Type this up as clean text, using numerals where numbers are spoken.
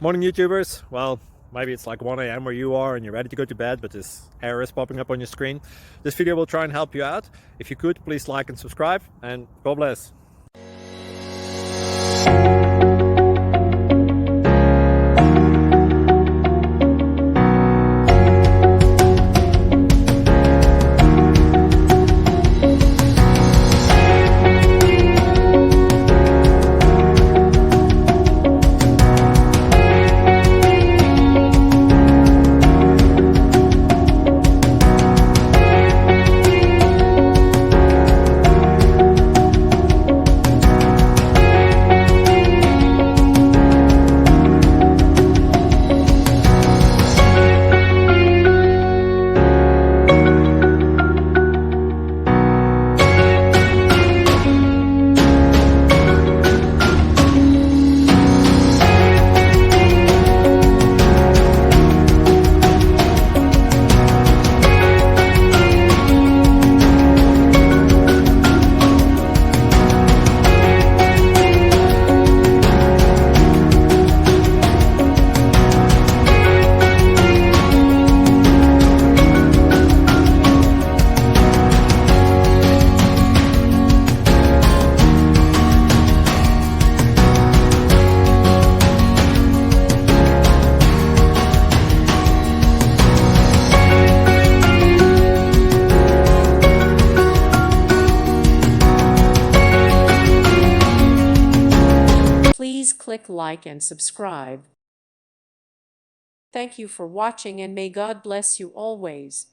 Morning YouTubers. Well, maybe it's like 1 a.m. where you are and you're ready to go to bed, but this error is popping up on your screen. This video will try and help you out. If you could, please like and subscribe, and God bless. Please click like and subscribe. Thank you for watching, and may God bless you always.